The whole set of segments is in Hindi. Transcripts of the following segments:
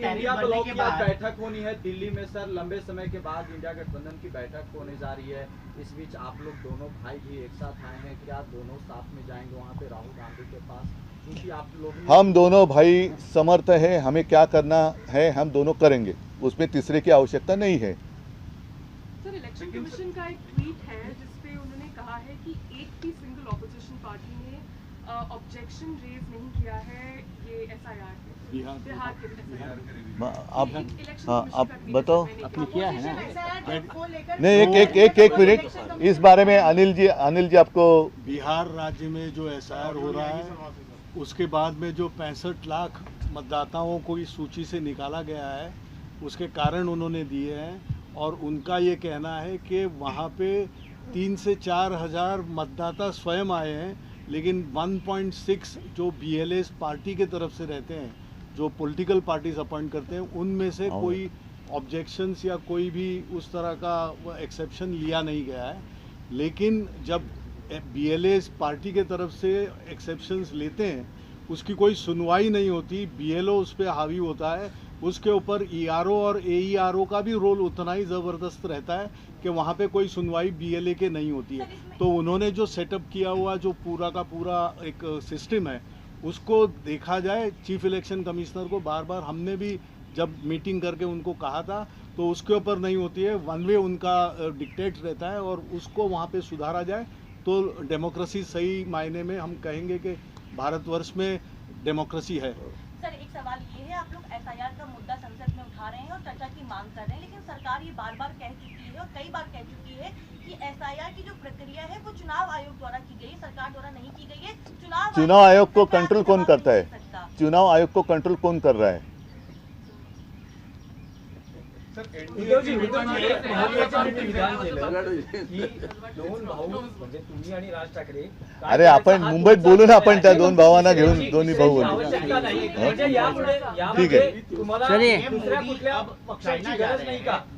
इंडिया ब्लॉक की आज बैठक होनी है दिल्ली में सर, लंबे समय के बाद इंडिया गठबंधन की बैठक होने जा रही है। इस बीच आप लोग दोनों भाई भी एक साथ आए हैं, क्या दोनों साथ में जाएंगे वहाँ पे राहुल गांधी के पास? क्योंकि आप लोग हम दोनों भाई समर्थ हैं, हमें क्या करना है हम दोनों करेंगे, उसमें तीसरे की आवश्यकता नहीं है। सर, इलेक्शन कमीशन का एक ट्वीट है जिसपे उन्होंने कहा है कि एक भी सिंगल ऑपोजिशन पार्टी ने ऑब्जेक्शन रेज नहीं किया है ये एसआईआर पे, बिहार के आप बताओ। आपने किया है ना? नहीं, एक मिनट, इस बारे में अनिल जी आपको। बिहार राज्य में जो एसआईआर हो रहा है उसके बाद में जो 65 लाख मतदाताओं को इस सूची से निकाला गया है उसके कारण उन्होंने दिए हैं, और उनका ये कहना है कि वहाँ पे 3 से 4 हज़ार मतदाता स्वयं आए हैं, लेकिन 1.6 जो BLAs पार्टी के तरफ से रहते हैं, जो पॉलिटिकल पार्टीज अपॉइंट करते हैं, उनमें से कोई ऑब्जेक्शंस या कोई भी उस तरह का एक्सेप्शन लिया नहीं गया है। लेकिन जब BLAs पार्टी के तरफ से एक्सेप्शंस लेते हैं उसकी कोई सुनवाई नहीं होती, BLO उस पर हावी होता है, उसके ऊपर ERO और AERO का भी रोल उतना ही ज़बरदस्त रहता है कि वहाँ पे कोई सुनवाई BLA के नहीं होती है। तो उन्होंने जो सेटअप किया हुआ जो पूरा का पूरा एक सिस्टम है उसको देखा जाए। चीफ इलेक्शन कमिश्नर को बार बार हमने भी जब मीटिंग करके उनको कहा था तो उसके ऊपर नहीं होती है, वन वे उनका डिक्टेट रहता है, और उसको वहाँ पे सुधारा जाए तो डेमोक्रेसी सही मायने में हम कहेंगे कि भारतवर्ष में डेमोक्रेसी है। सर, एक सवाल ये है, आप लोग एसआईआर का मुद्दा संसद में उठा रहे हैं और चर्चा की मांग कर रहे हैं, लेकिन सरकार ये बार बार कह चुकी है और कई बार कह चुकी है कि एसआईआर की जो प्रक्रिया है वो चुनाव आयोग द्वारा की गई, सरकार द्वारा नहीं की गई है। चुनाव आयोग को कंट्रोल कौन करता है? चुनाव आयोग को कंट्रोल कौन कर रहा है? अरे आपण मुंबईत बोलू ना, आपण त्या दोन भावांना घेऊन दोन्ही भाऊ बोलू। ठीक है, चलिए।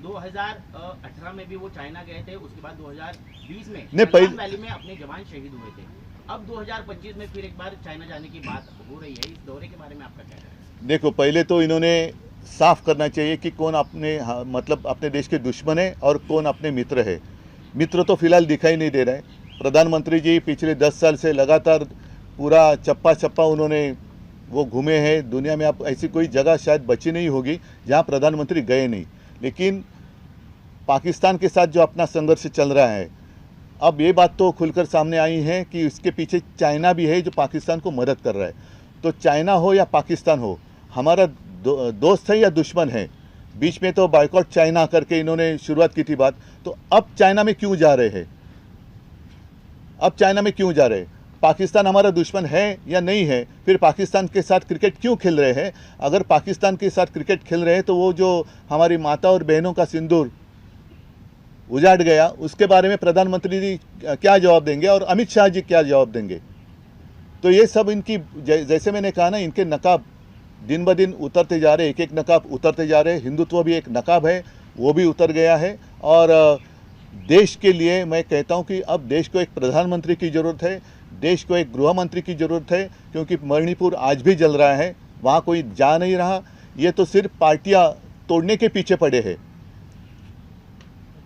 2018 में भी वो चाइना गए थे, उसके बाद 2020 में पहले वैली में अपने जवान शहीद हुए थे। अब 2025 में फिर एक बार चाइना जाने की बात हो रही है, इस दौरे के बारे में आपका क्या कहना है? देखो, पहले तो इन्होंने साफ करना चाहिए कि कौन अपने मतलब अपने देश के दुश्मन है और कौन अपने मित्र है। मित्र तो फिलहाल दिखाई नहीं दे रहे हैं। प्रधानमंत्री जी पिछले 10 साल से लगातार पूरा चप्पा चप्पा उन्होंने वो घूमे हैं दुनिया में। अब ऐसी कोई जगह शायद बची नहीं होगी जहां प्रधानमंत्री गए नहीं। लेकिन पाकिस्तान के साथ जो अपना संघर्ष चल रहा है, अब ये बात तो खुलकर सामने आई है कि इसके पीछे चाइना भी है जो पाकिस्तान को मदद कर रहा है। तो चाइना हो या पाकिस्तान हो, हमारा दोस्त है या दुश्मन है? बीच में तो बायकॉट चाइना करके इन्होंने शुरुआत की थी बात, तो अब चाइना में क्यों जा रहे हैं? अब चाइना में क्यों जा रहे हैं? पाकिस्तान हमारा दुश्मन है या नहीं है? फिर पाकिस्तान के साथ क्रिकेट क्यों खेल रहे हैं? अगर पाकिस्तान के साथ क्रिकेट खेल रहे हैं तो वो जो हमारी माता और बहनों का सिंदूर उजाड़ गया, उसके बारे में प्रधानमंत्री जी क्या जवाब देंगे और अमित शाह जी क्या जवाब देंगे? तो ये सब इनकी, जैसे मैंने कहा ना, इनके नकाब दिन ब दिन उतरते जा रहे, एक एक नकाब उतरते जा रहे। हिंदुत्व भी एक नकाब है, वो भी उतर गया है। और देश के लिए मैं कहता हूं कि अब देश को एक प्रधानमंत्री की ज़रूरत है, देश को एक गृह मंत्री की ज़रूरत है, क्योंकि मणिपुर आज भी जल रहा है, वहाँ कोई जा नहीं रहा। ये तो सिर्फ पार्टियाँ तोड़ने के पीछे पड़े हैं।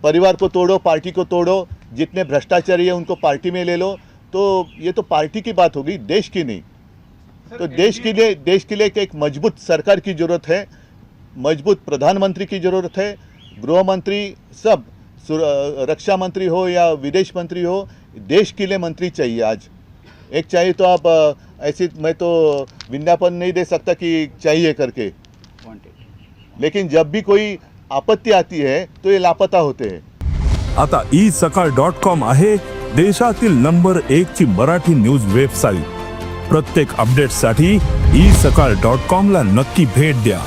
परिवार को तोड़ो, पार्टी को तोड़ो, जितने भ्रष्टाचारी है उनको पार्टी में ले लो, तो ये तो पार्टी की बात होगी, देश की नहीं। तो देश के लिए एक मजबूत सरकार की जरूरत है, मजबूत प्रधानमंत्री की जरूरत है, गृह मंत्री, सब रक्षा मंत्री हो या विदेश मंत्री हो, देश के लिए मंत्री चाहिए। आज एक चाहिए तो आप ऐसी, मैं तो विज्ञापन नहीं दे सकता कि चाहिए करके, लेकिन जब भी कोई आपत्ती आती है तो ये लापता होते हैं। आता isakal.com आहे देशातील नंबर 1 ची मराठी न्यूज वेबसाईट। प्रत्येक अपडेटसाठी isakal.com ला नक्की भेट द्या।